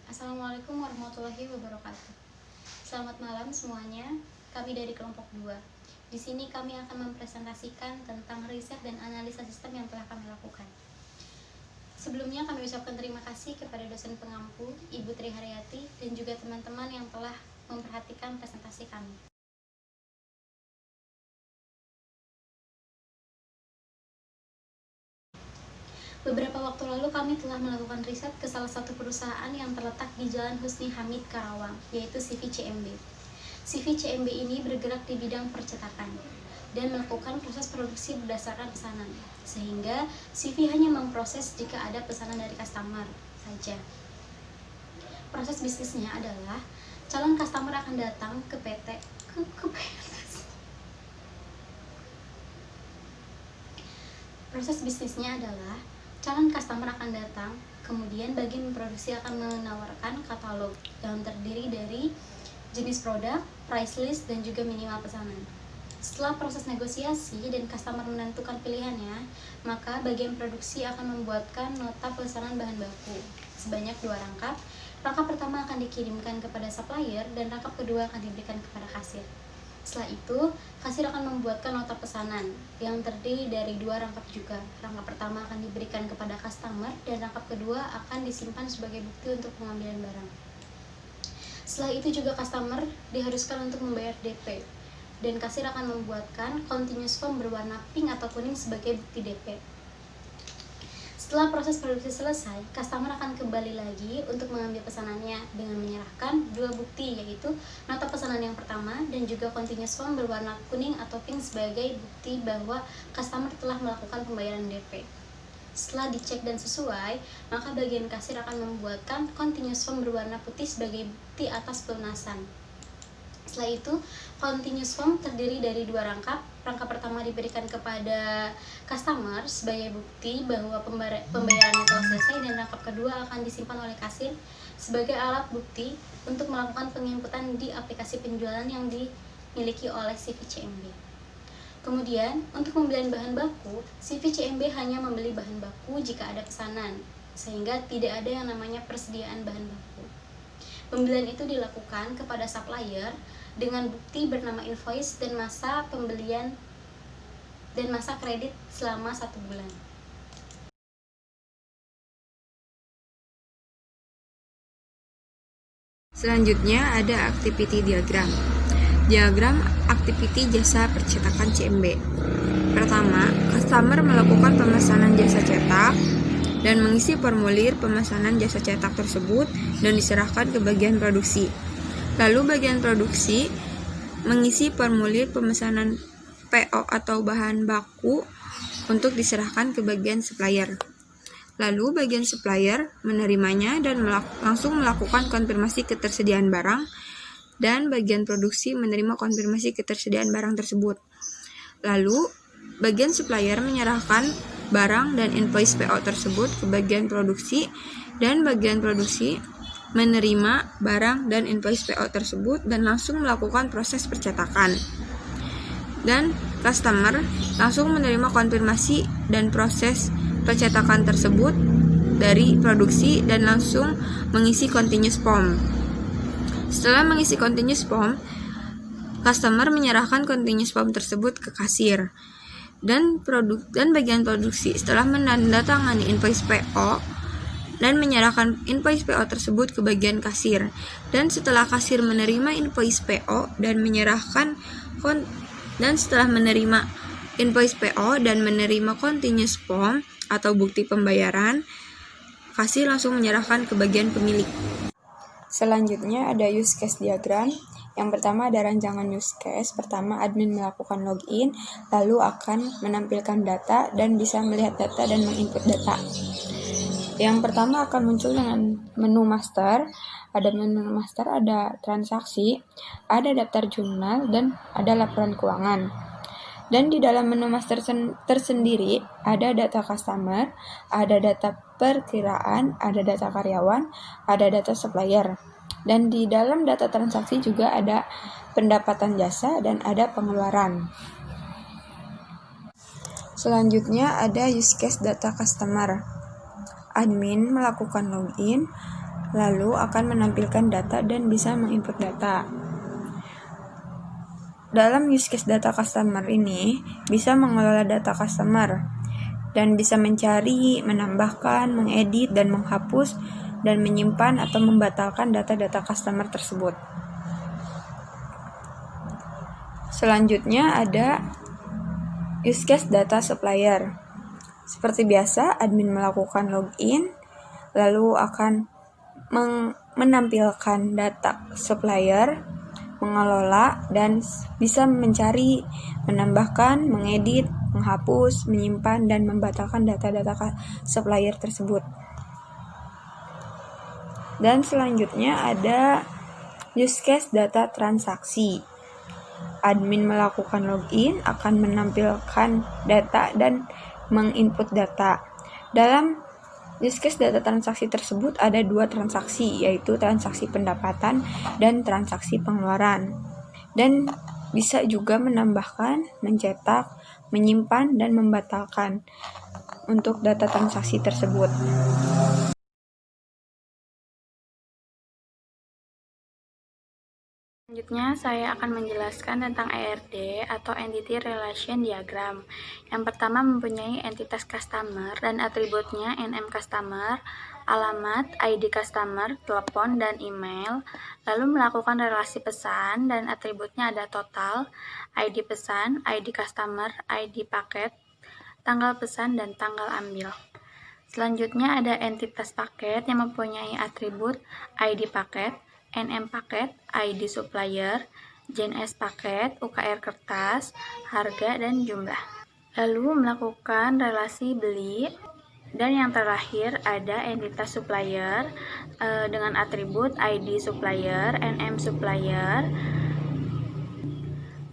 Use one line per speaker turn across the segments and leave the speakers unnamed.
Assalamualaikum warahmatullahi wabarakatuh. Selamat malam semuanya. Kami dari kelompok 2. Di sini kami akan mempresentasikan tentang riset dan analisa sistem yang telah kami lakukan. Sebelumnya kami ucapkan terima kasih kepada dosen pengampu, Ibu Tri Haryati, dan juga teman-teman yang telah memperhatikan presentasi kami. Beberapa waktu lalu kami telah melakukan riset ke salah satu perusahaan yang terletak di Jalan Husni Hamid, Karawang, yaitu CV-CMB. CV-CMB ini bergerak di bidang percetakan dan melakukan proses produksi berdasarkan pesanan, sehingga CV hanya memproses jika ada pesanan dari customer saja. Proses bisnisnya adalah calon customer akan datang ke PT Proses bisnisnya adalah calon customer akan datang, kemudian bagian produksi akan menawarkan katalog yang terdiri dari jenis produk, price list, dan juga minimal pesanan. Setelah proses negosiasi dan customer menentukan pilihannya, maka bagian produksi akan membuatkan nota pesanan bahan baku sebanyak 2 rangkap. Rangkap pertama akan dikirimkan kepada supplier dan rangkap kedua akan diberikan kepada kasir. Setelah itu, kasir akan membuatkan nota pesanan yang terdiri dari 2 rangkap juga. Rangkap pertama akan diberikan kepada customer dan rangkap kedua akan disimpan sebagai bukti untuk pengambilan barang. Setelah itu juga customer diharuskan untuk membayar DP dan kasir akan membuatkan continuous form berwarna pink atau kuning sebagai bukti DP. Setelah proses produksi selesai, customer akan kembali lagi untuk mengambil pesanannya dengan menyerahkan 2 bukti, yaitu nota pesanan yang pertama dan juga continuous form berwarna kuning atau pink sebagai bukti bahwa customer telah melakukan pembayaran DP. Setelah dicek dan sesuai, maka bagian kasir akan membuatkan continuous form berwarna putih sebagai bukti atas pelunasan. Setelah itu, continuous form terdiri dari 2 rangkap. Rangkap pertama diberikan kepada customer sebagai bukti bahwa pembayarannya telah selesai, dan rangkap kedua akan disimpan oleh kasir sebagai alat bukti untuk melakukan penginputan di aplikasi penjualan yang dimiliki oleh CV-CMB. Kemudian, untuk pembelian bahan baku, CV-CMB hanya membeli bahan baku jika ada pesanan, sehingga tidak ada yang namanya persediaan bahan baku. Pembelian itu dilakukan kepada supplier dengan bukti bernama invoice dan masa pembelian dan masa kredit selama 1 bulan.
Selanjutnya ada activity diagram. Diagram activity jasa percetakan CMB. Pertama, customer melakukan pemesanan jasa cetak dan mengisi formulir pemesanan jasa cetak tersebut dan diserahkan ke bagian produksi. Lalu bagian produksi mengisi formulir pemesanan PO atau bahan baku untuk diserahkan ke bagian supplier. Lalu bagian supplier menerimanya dan langsung melakukan konfirmasi ketersediaan barang, dan bagian produksi menerima konfirmasi ketersediaan barang tersebut. Lalu bagian supplier menyerahkan barang dan invoice PO tersebut ke bagian produksi, dan bagian produksi menerima barang dan invoice PO tersebut dan langsung melakukan proses percetakan. Dan customer langsung menerima konfirmasi dan proses percetakan tersebut dari produksi dan langsung mengisi continuous form. Setelah mengisi continuous form, customer menyerahkan continuous form tersebut ke kasir. Dan bagian produksi setelah menandatangani invoice PO dan menyerahkan invoice PO tersebut ke bagian kasir. Dan setelah kasir menerima invoice PO dan setelah menerima invoice PO dan menerima continuous form atau bukti pembayaran, kasir langsung menyerahkan ke bagian pemilik. Selanjutnya ada use case diagram. Yang pertama ada rancangan use case. Pertama, admin melakukan login, lalu akan menampilkan data dan bisa melihat data dan menginput data. Yang pertama akan muncul dengan menu master. Ada menu master, ada transaksi, ada daftar jurnal, dan ada laporan keuangan. Dan di dalam menu master tersendiri ada data customer, ada data perkiraan, ada data karyawan, ada data supplier. Dan di dalam data transaksi juga ada pendapatan jasa dan ada pengeluaran. Selanjutnya ada use case data customer. Admin melakukan login, lalu akan menampilkan data dan bisa menginput data. Dalam use case data customer ini, bisa mengelola data customer dan bisa mencari, menambahkan, mengedit, dan menghapus, dan menyimpan atau membatalkan data-data customer tersebut. Selanjutnya ada use case data supplier. Seperti biasa, admin melakukan login, lalu akan menampilkan data supplier, mengelola, dan bisa mencari, menambahkan, mengedit, menghapus, menyimpan, dan membatalkan data-data supplier tersebut. Dan selanjutnya ada use case data transaksi. Admin melakukan login, akan menampilkan data dan menginput data. Dalam use case data transaksi tersebut ada 2 transaksi, yaitu transaksi pendapatan dan transaksi pengeluaran. Dan bisa juga menambahkan, mencetak, menyimpan, dan membatalkan untuk data transaksi tersebut.
Selanjutnya, saya akan menjelaskan tentang ERD atau Entity Relation Diagram. Yang pertama mempunyai entitas customer dan atributnya NM Customer, alamat, ID Customer, telepon, dan email. Lalu melakukan relasi pesan dan atributnya ada total, ID pesan, ID Customer, ID paket, tanggal pesan, dan tanggal ambil. Selanjutnya ada entitas paket yang mempunyai atribut ID paket, NM paket, ID supplier, JNS paket, UKR kertas, harga, dan jumlah. Lalu melakukan relasi beli. Dan yang terakhir ada entitas supplier dengan atribut ID supplier, NM supplier,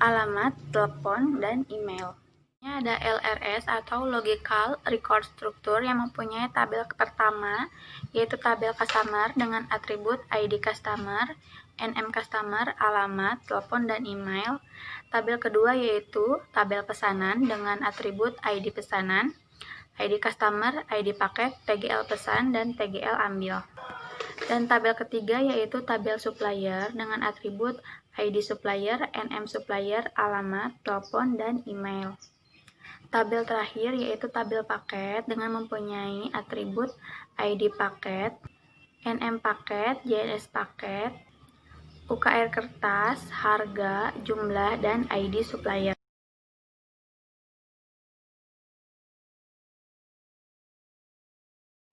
alamat, telepon, dan email. Ada LRS atau Logical Record Structure yang mempunyai tabel pertama, yaitu tabel customer dengan atribut ID customer, NM customer, alamat, telepon, dan email. Tabel kedua yaitu tabel pesanan dengan atribut ID pesanan, ID customer, ID paket, TGL pesan, dan TGL ambil. Dan tabel ketiga yaitu tabel supplier dengan atribut ID supplier, NM supplier, alamat, telepon, dan email. Tabel terakhir yaitu tabel paket dengan mempunyai atribut ID paket, NM paket, JNS paket, UKR kertas, harga, jumlah, dan ID supplier.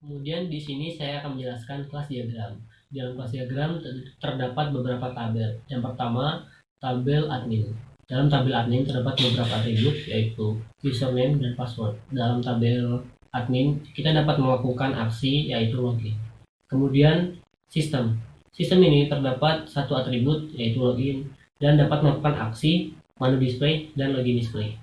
Kemudian di sini saya akan menjelaskan kelas diagram. Di dalam kelas diagram terdapat beberapa tabel. Yang pertama, tabel admin. Dalam tabel admin terdapat beberapa atribut, yaitu username dan password. Dalam tabel admin, kita dapat melakukan aksi, yaitu login. Kemudian, sistem. Sistem ini terdapat satu atribut, yaitu login, dan dapat melakukan aksi, menu display, dan login display.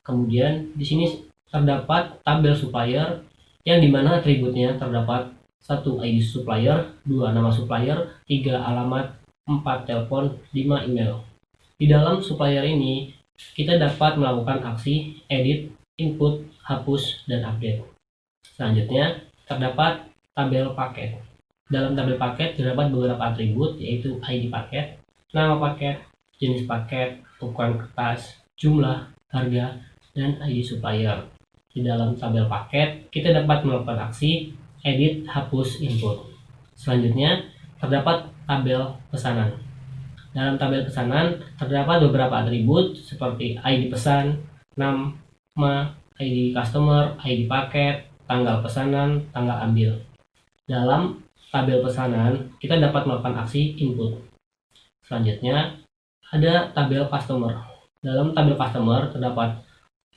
Kemudian, di sini terdapat tabel supplier, yang dimana atributnya terdapat 1 ID supplier, 2 nama supplier, 3 alamat, 4 telepon, 5 email. Di dalam supplier ini, kita dapat melakukan aksi edit, input, hapus, dan update. Selanjutnya, terdapat tabel paket. Dalam tabel paket terdapat beberapa atribut, yaitu ID paket, nama paket, jenis paket, ukuran kertas, jumlah, harga, dan ID supplier. Di dalam tabel paket, kita dapat melakukan aksi edit, hapus, input. Selanjutnya, terdapat tabel pesanan. Dalam tabel pesanan terdapat beberapa atribut seperti ID pesan, nama, ID customer, ID paket, tanggal pesanan, tanggal ambil. Dalam tabel pesanan kita dapat melakukan aksi input. Selanjutnya ada tabel customer. Dalam tabel customer terdapat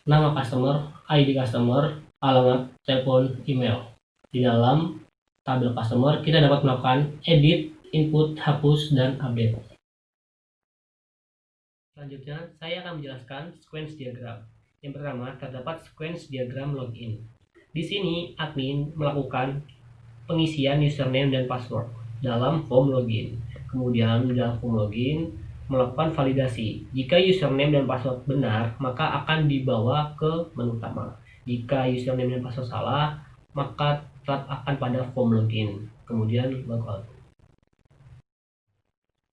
nama customer, ID customer, alamat, telepon, email. Di dalam tabel customer kita dapat melakukan edit, input, hapus, dan update. Selanjutnya, saya akan menjelaskan sequence diagram. Yang pertama, terdapat sequence diagram login. Di sini, admin melakukan pengisian username dan password dalam form login. Kemudian, di dalam form login, melakukan validasi. Jika username dan password benar, maka akan dibawa ke menu utama. Jika username dan password salah, maka tetap akan pada form login. kemudian logout.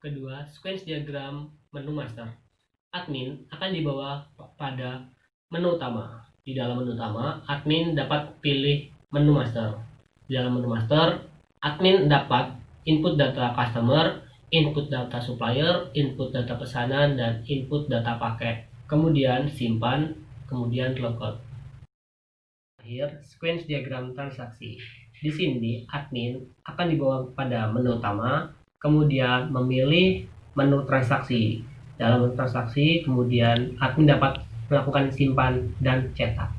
Kedua, sequence diagram menu master. Admin akan dibawa pada menu utama. Di dalam menu utama, admin dapat pilih menu master. Di dalam menu master, admin dapat input data customer, input data supplier, input data pesanan, dan input data paket. Kemudian simpan, kemudian logout. Terakhir, sequence diagram transaksi. Di sini, admin akan dibawa pada menu utama, kemudian memilih menu transaksi. Dalam menu transaksi, kemudian admin dapat melakukan simpan dan cetak.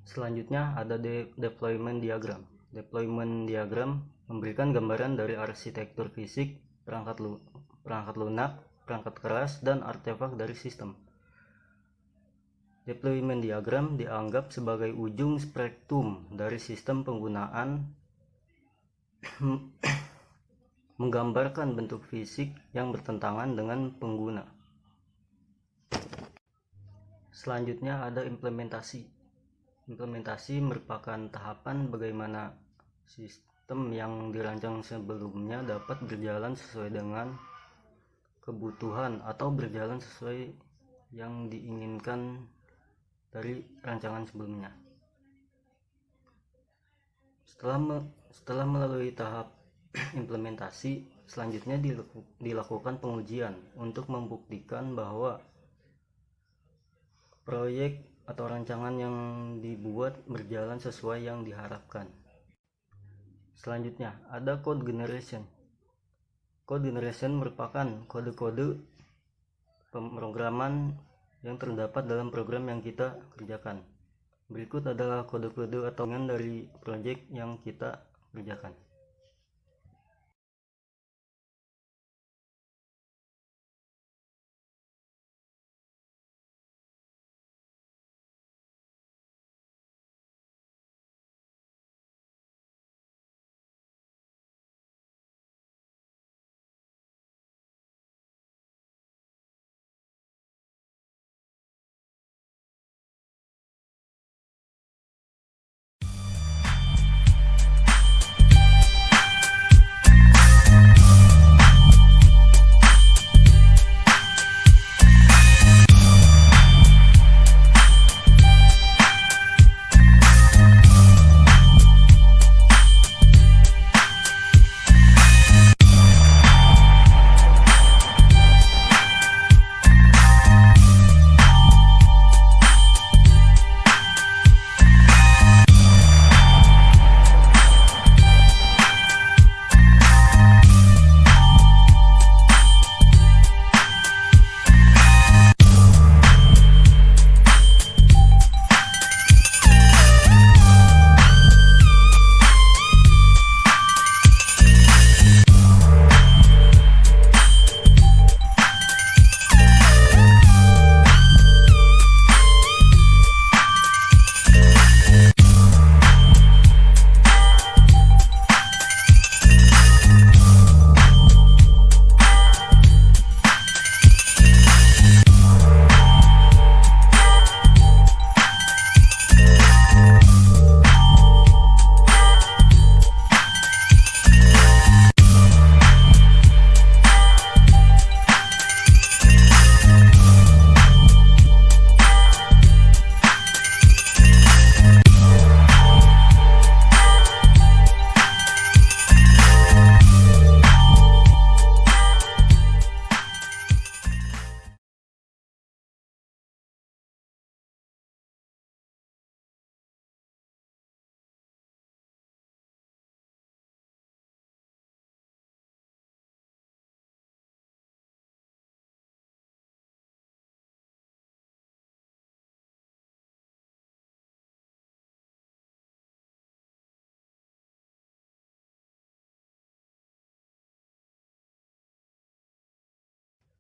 Selanjutnya ada deployment diagram. Deployment diagram memberikan gambaran dari arsitektur fisik perangkat lunak, perangkat keras, dan artefak dari sistem. Deployment diagram dianggap sebagai ujung spektrum dari sistem penggunaan menggambarkan bentuk fisik yang bertentangan dengan pengguna. Selanjutnya ada implementasi. Implementasi merupakan tahapan bagaimana sistem yang dirancang sebelumnya dapat berjalan sesuai dengan kebutuhan atau berjalan sesuai yang diinginkan dari rancangan sebelumnya. Setelah melalui tahap implementasi, selanjutnya dilakukan pengujian untuk membuktikan bahwa proyek atau rancangan yang dibuat berjalan sesuai yang diharapkan. Selanjutnya ada code generation. Code generation merupakan kode-kode pemrograman yang terdapat dalam program yang kita kerjakan. Berikut adalah kode-kode atau dari proyek yang kita kerjakan.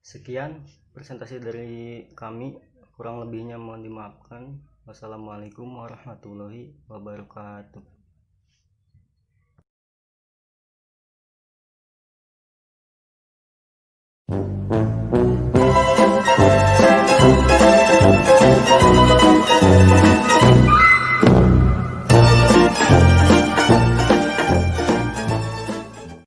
Sekian presentasi dari kami, kurang lebihnya mohon dimaafkan. Wassalamualaikum warahmatullahi wabarakatuh.